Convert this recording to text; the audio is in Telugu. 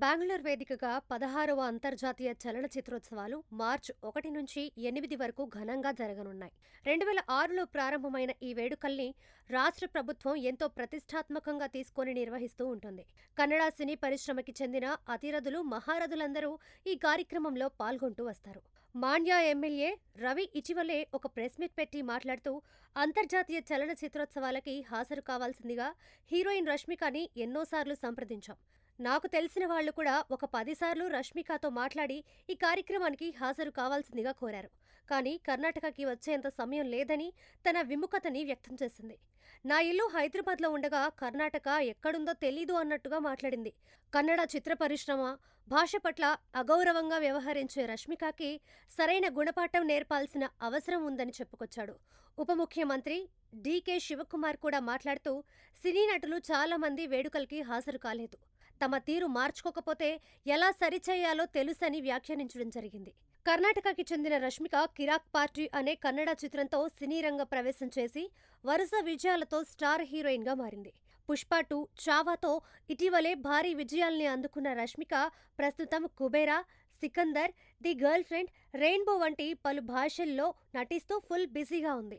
బెంగళూరు వేదికగా 16వ అంతర్జాతీయ చలనచిత్రోత్సవాలు మార్చి 1 నుంచి 8 వరకు ఘనంగా జరగనున్నాయి. 2006లో ప్రారంభమైన ఈ వేడుకల్ని రాష్ట్ర ప్రభుత్వం ఎంతో ప్రతిష్టాత్మకంగా తీసుకొని నిర్వహిస్తూ ఉంటుంది. కన్నడ సినీ పరిశ్రమకి చెందిన అతిరథులు, మహారథులందరూ ఈ కార్యక్రమంలో పాల్గొంటూ వస్తారు. మాండ్య ఎమ్మెల్యే రవి ఇటీవలే ఒక ప్రెస్ మీట్ పెట్టి మాట్లాడుతూ అంతర్జాతీయ చలనచిత్రోత్సవాలకి హాజరు కావాల్సిందిగా హీరోయిన్ రష్మికని ఎన్నోసార్లు సంప్రదించాం. నాకు తెలిసిన వాళ్లు కూడా ఒక 10 సార్లు రష్మికతో మాట్లాడి ఈ కార్యక్రమానికి హాజరు కావాల్సిందిగా కోరారు. కానీ కర్ణాటకకి వచ్చేంత సమయం లేదని తన విముఖతని వ్యక్తం చేసింది. నా ఇల్లు హైదరాబాద్లో ఉండగా కర్ణాటక ఎక్కడుందో తెలీదు అన్నట్టుగా మాట్లాడింది. కన్నడ చిత్ర పరిశ్రమ, భాష పట్ల అగౌరవంగా వ్యవహరించే రష్మికకి సరైన గుణపాఠం నేర్పాల్సిన అవసరం ఉందని చెప్పుకొచ్చాడు. ఉప ముఖ్యమంత్రి డీకే శివకుమార్ కూడా మాట్లాడుతూ సినీ నటులు చాలా మంది వేడుకలకి హాజరు కాలేదు. తమ తీరు మార్చుకోకపోతే ఎలా సరిచేయాలో తెలుసని వ్యాఖ్యానించడం జరిగింది. కర్ణాటకకి చెందిన రష్మిక కిరాక్ పార్టీ అనే కన్నడ చిత్రంతో సినీ రంగ ప్రవేశం చేసి వరుస విజయాలతో స్టార్ హీరోయిన్గా మారింది. పుష్ప 2, చావాతో ఇటీవలే భారీ విజయాల్ని అందుకున్న రష్మిక ప్రస్తుతం Kubera, Sikandar, the girl friend, rainbow వంటి పలు భాషల్లో నటిస్తూ ఫుల్ బిజీగా ఉంది.